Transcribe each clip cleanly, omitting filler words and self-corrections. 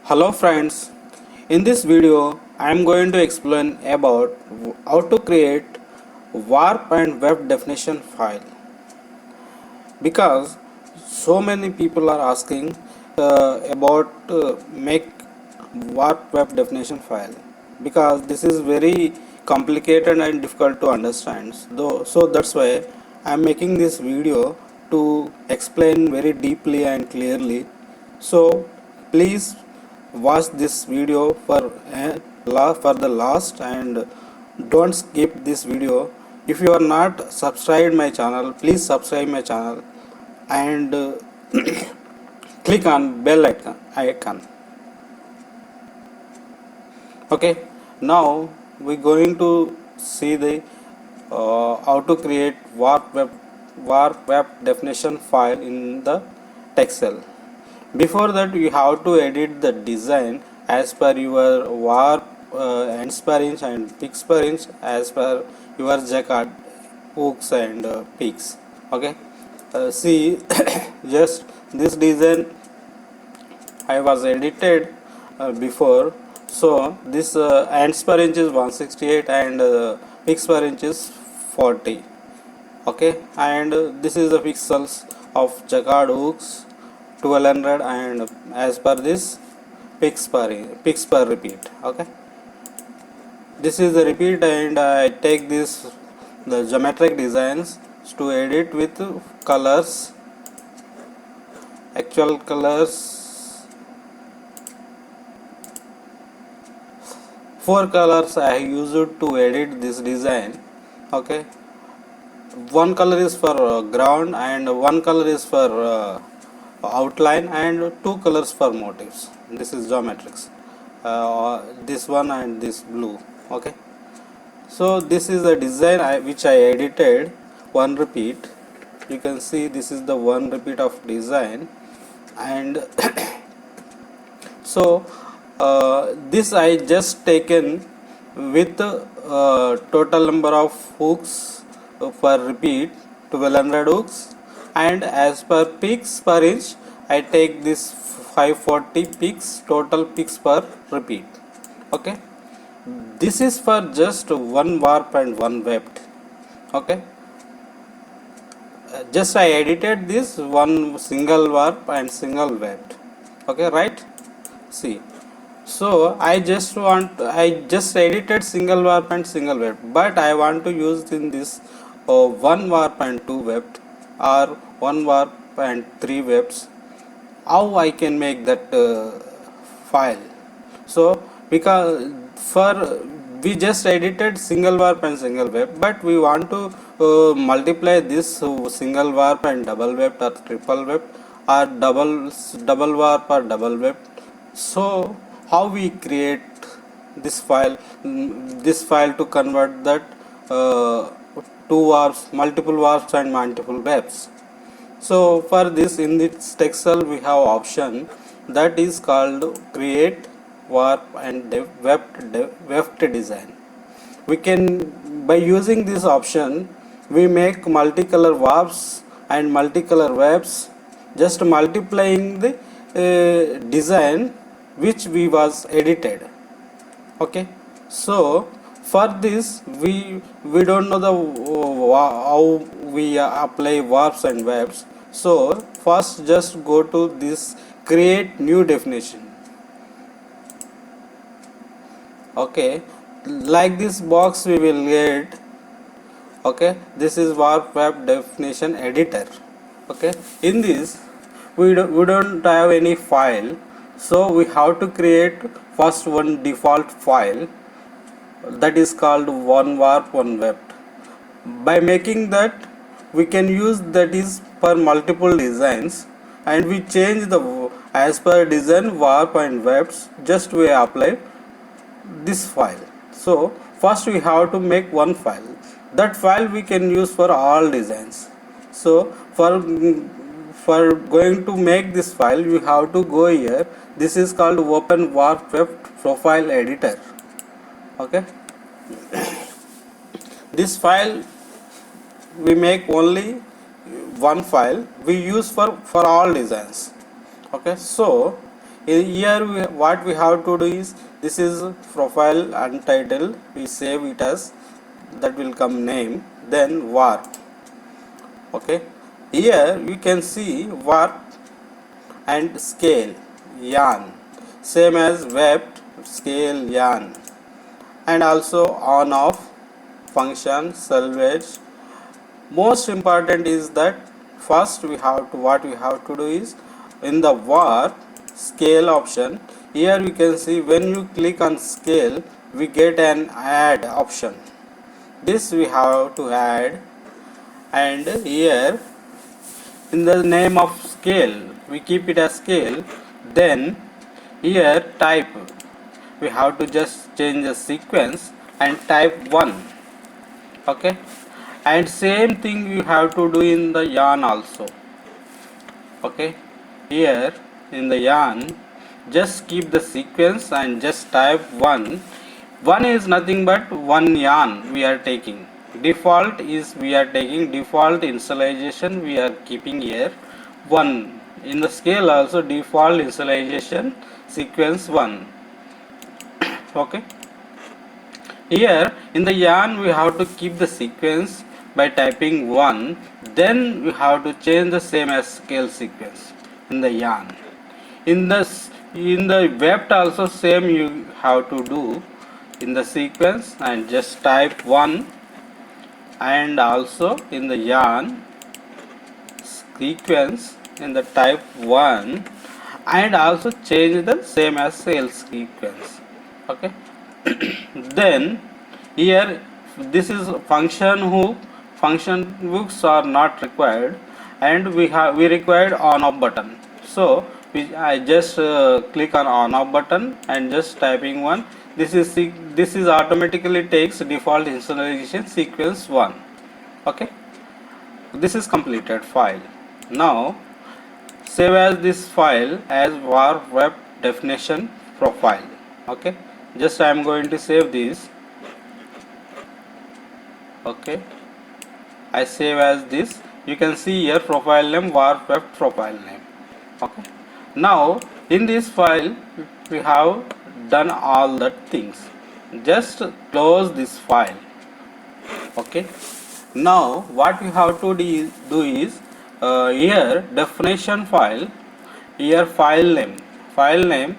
Hello friends, in this video I am going to explain about how to create warp and web definition file because so many people are asking about make warp web definition file because this is very complicated and difficult to understand, so that's why I am making this video to explain very deeply and clearly. So please watch this video for the last and don't skip this video. If you are not subscribed my channel, please subscribe my channel and click on bell icon. Okay, now we're going to see the how to create warp web definition file in the Texel. Before that, you have to edit the design as per your warp ends per inch and peaks per inch as per your jacquard hooks and peaks. Okay, see just this design I was edited before. So this ends per inch is 168 and peaks per inch is 40. Okay, and this is the pixels of jacquard hooks 1200 and as per this peaks per repeat. Okay, this is the repeat and I take this the geometric designs to edit with colors, actual colors. 4 colors I used to edit this design. Okay, one color is for ground and one color is for outline and 2 colors for motifs. This is geometrics, this one and this blue. Okay, so this is the design which I edited. One repeat, you can see this is the one repeat of design, and so this I just taken with total number of hooks per repeat 1200 hooks, and as per peaks per inch I take this 540 peaks, total peaks per repeat. Okay, this is for just one warp and one webbed. Okay, just I edited this one single warp and single webbed. Okay, right? See, so I just edited single warp and single web, but I want to use in this one warp and two webbed or one warp and three webs. How I can make that file? So because for we just edited single warp and single web, but we want to multiply this single warp and double web or triple web or double warp or double web. So how we create this file to convert that two warps, multiple warps and multiple webs? So for this, in this Texel we have option that is called create warp and weft design. We can, by using this option, we make multicolor warps and multicolor webs, just multiplying the design which we was edited. Okay, so for this we don't know the how we apply warps and webs. So first just go to this create new definition. Okay, like this box we will get. Okay, this is warp web definition editor. Okay, in this we don't have any file, so we have to create first one default file that is called one warp one web. By making that, we can use that is for multiple designs, and we change the as per design warp and webs, just we apply this file. So first we have to make one file. That file we can use for all designs. So for going to make this file, you have to go here. This is called open warp web profile editor. Okay, this file we make only one file we use for all designs. Okay, so Here what we have to do is, this is profile untitled, we save it as, that will come name, then warp. Okay, here you can see warp and scale yarn, same as webbed, scale yarn, and also on off function salvage. Most important is that first we have to, what we have to do is, in the warp scale option, here you can see when you click on scale we get an add option. This we have to add, and here in the name of scale we keep it as scale. Then here type, we have to just change the sequence and type 1. Okay, and same thing you have to do in the yarn also. Okay, here in the yarn just keep the sequence and just type 1. 1 is nothing but one yarn we are taking. Default is, we are taking default initialization, we are keeping here 1. In the scale also default initialization sequence 1. Okay, here in the yarn we have to keep the sequence by typing 1, then we have to change the same as scale sequence in the yarn. In the webbed also same you have to do in the sequence and just type 1, and also in the yarn sequence in the type 1, and also change the same as scale sequence. Okay, then here this is function hook. Function hooks are not required, and we required on off button. So I just click on off button and just typing 1. This is automatically takes default initialization sequence 1. Okay, this is completed file. Now save as this file as var web definition profile. Okay, just I am going to save this. Okay, I save as this. You can see here profile name var web profile name. Okay, now in this file we have done all the things. Just close this file. Okay, now what we have to do is, here definition file, here file name,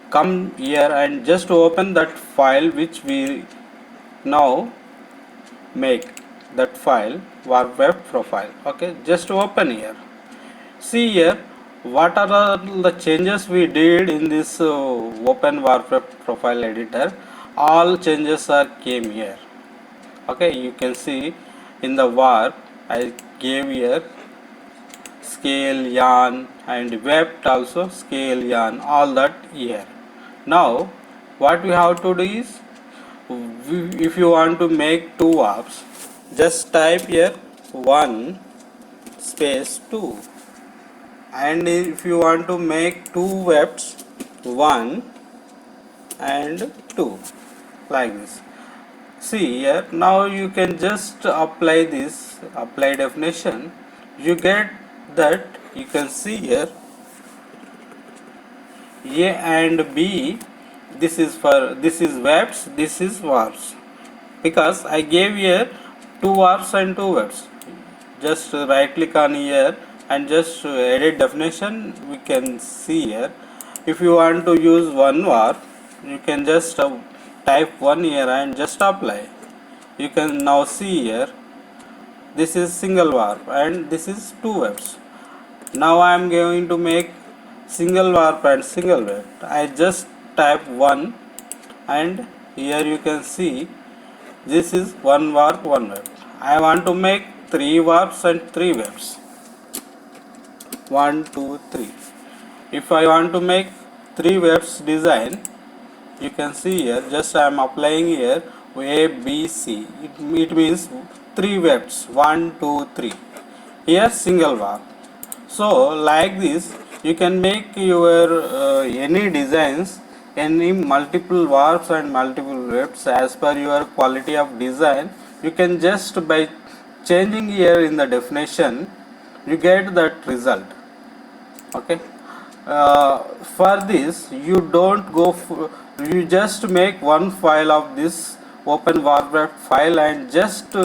come here and just open that file which we now make, that file var web profile. Okay, just open here. See here what are the changes we did in this open var web profile editor. All changes are came here. Okay, you can see in the warp I gave here scale yarn, and webbed also scale yarn, all that here. Now what we have to do is, if you want to make 2 warps, just type here 1 space 2, and if you want to make 2 webbeds, 1 and 2, like this. See here, now you can just apply this, apply definition, you get that. You can see here A and B, this is webbeds, this is warps, because I gave here 2 warps and 2 webbeds. Just right click on here and just edit definition. We can see here, if you want to use 1 warp, you can just type 1 here and just apply. You can now see here, this is single warp and this is 2 webbeds. Now I am going to make single warp and single web. I just type 1, and here you can see this is 1 warp 1 web. I want to make 3 warps and 3 webs. 1 2 3. If I want to make 3 webs design, you can see here, just I am applying here A B C. It means 3 webs, 1 2 3. Here single warp. So like this you can make your any designs, any multiple warps and multiple webs as per your quality of design. You can just by changing here in the definition, you get that result. Okay, for this you don't go you just make one file of this open warp file and just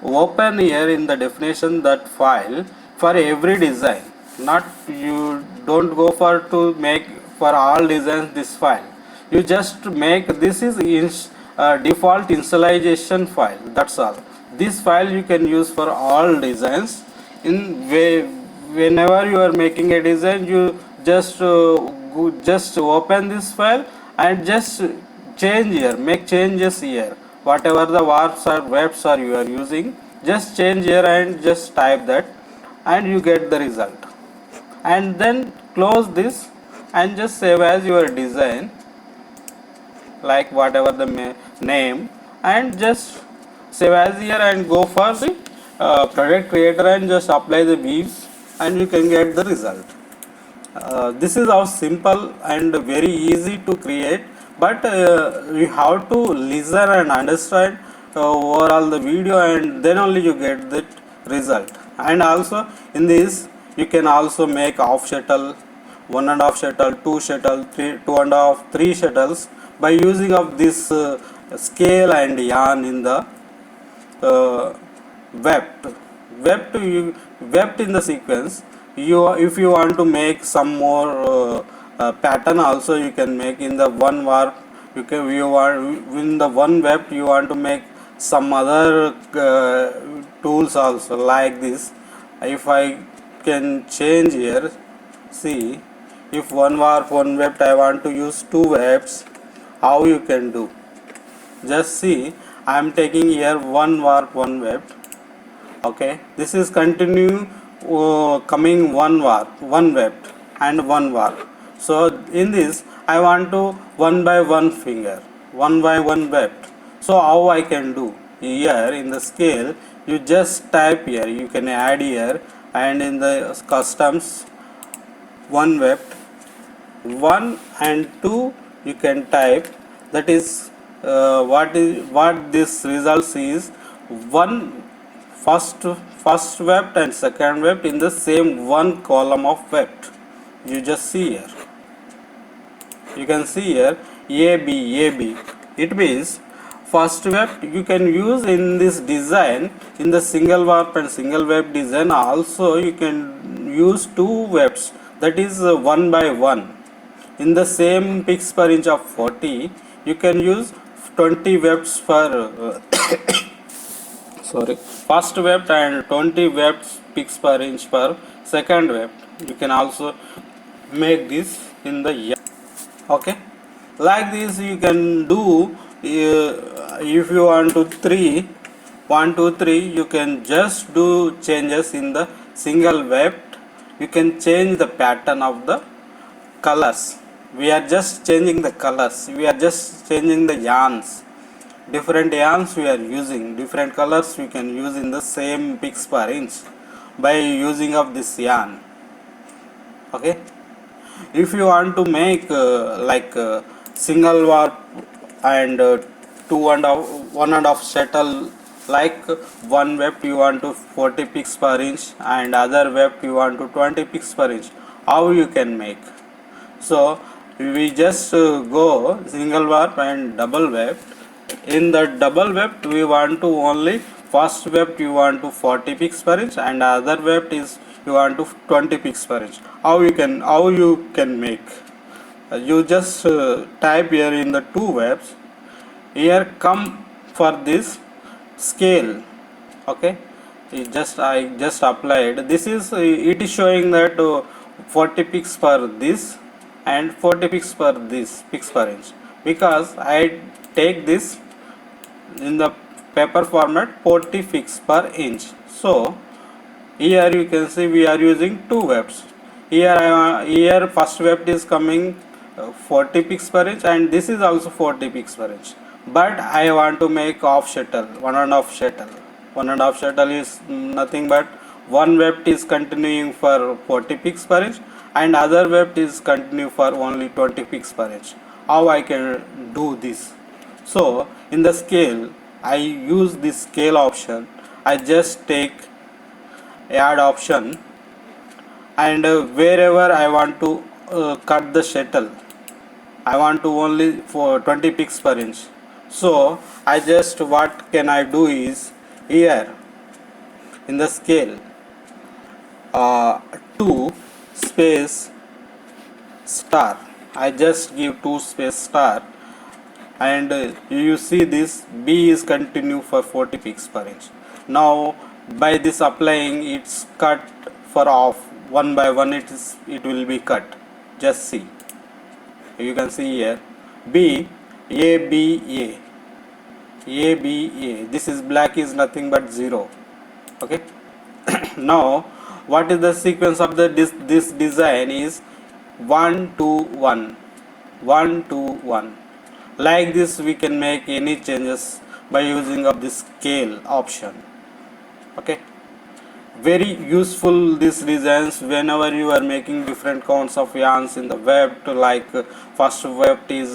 open here in the definition that file for every design. Not you don't go for to make for all designs this file. You just make this is default initialization file, that's all. This file you can use for all designs. In way whenever you are making a design, you just open this file and just change here, make changes here, whatever the warps or webs are you are using, just change here and just type that and you get the result. And then close this and just save as your design, like whatever the name, and just save as here and go for the product creator and just apply the views and you can get the result. This is how simple and very easy to create, but you have to listen and understand overall the video and then only you get that result. And also in this you can also make off shuttle, 1.5 shuttle, 2 shuttle, 3, 2.5, 3 shuttles by using of this scale and yarn in the webbed in the sequence. You if you want to make some more pattern also you can make in the one warp. You want in the one web you want to make some other tools also like this. If I can change here, see, if one warp one web I want to use two webs, how you can do? Just see, I am taking here one warp one web. Okay, this is continue coming one warp one web and one warp. So in this I want to one by one finger, one by one web. So how I can do? Here in the scale you just type here, you can add here, and in the customs one web 1 and 2 you can type, that is what this results is one first web and second web in the same one column of web. You just see here, you can see here AB. It means first web you can use in this design in the single warp and single web design. Also you can use two webs, that is 1 by 1 in the same pixels per inch of 40. You can use 20 webs for first web and 20 webs pixels per inch per second web. You can also make this in the okay, like this you can do. If you want to 1 2 3 you can just do changes in the single web. You can change the pattern of the colors. We are just changing the colors, we are just changing the yarns, different yarns we are using, different colors we can use in the same pixels per inch by using of this yarn. Okay, if you want to make single warp and 1.5 shuttle, like one web you want to 40 pixels per inch and other web you want to 20 pixels per inch, how you can make? So we just go single warp and double web. In the double web we want to only first web you want to 40 pixels per inch and other web is you want to 20 pixels per inch. How you can make? You just type here in the two webs. Here come for this scale. Okay, I just applied. This is it is showing that 40 pixels per this and 40 pixels per this pixels per inch, because I take this in the paper format 40 pixels per inch. So here you can see we are using two webs. Here first web is coming 40 pixels per inch and this is also 40 pixels per inch, but I want to make off shuttle, 1.5 shuttle. 1.5 shuttle is nothing but one web is continuing for 40 pixels per inch and other web is continue for only 20 pixels per inch. How I can do this? So in the scale I use this scale option. I just take add option and wherever I want to cut the shuttle. I want to only for 20 pixels per inch. So I just, what can I do is, here in the scale, 2 space star, I just give 2 space star, and you see this B is continue for 40 pixels per inch. Now by this applying, it's cut for off one by one, it will be cut. Just see, you can see here B A B A B A, this is black is nothing but 0. Okay. Now what is the sequence of the this design is 1 2 1 1 2 1. Like this we can make any changes by using of this scale option. Okay, very useful these designs whenever you are making different counts of yarns in the weft, like first weft is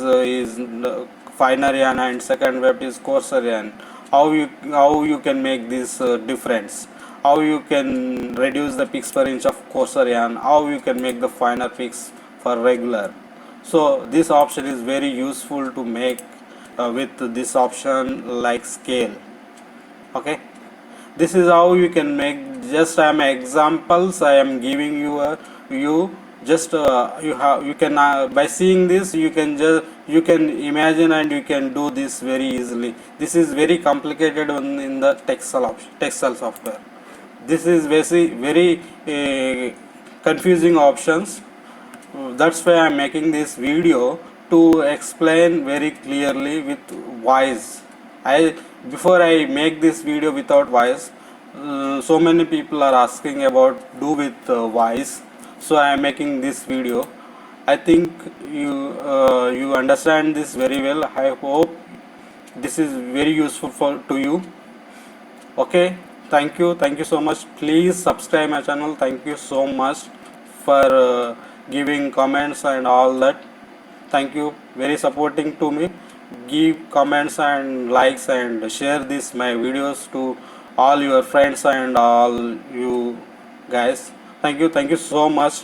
finer yarn and second weft is coarser yarn. How you can make this difference, how you can reduce the picks per inch of coarser yarn, how you can make the finer picks for regular. So this option is very useful to make with this option like scale. Okay, this is how you can make. Just I am examples I am giving you, you just you can by seeing this you can imagine and you can do this very easily. This is very complicated in the Texel software. This is very confusing options. That's why I am making this video to explain very clearly with voice. Before I make this video without voice, so many people are asking about do with voice, so I am making this video. I think you understand this very well. I hope this is very useful to you. Okay, thank you so much. Please subscribe my channel. Thank you so much for giving comments and all that. Thank you, very supporting to me. Give comments and likes and share this my videos to all your friends and all you guys. Thank you so much.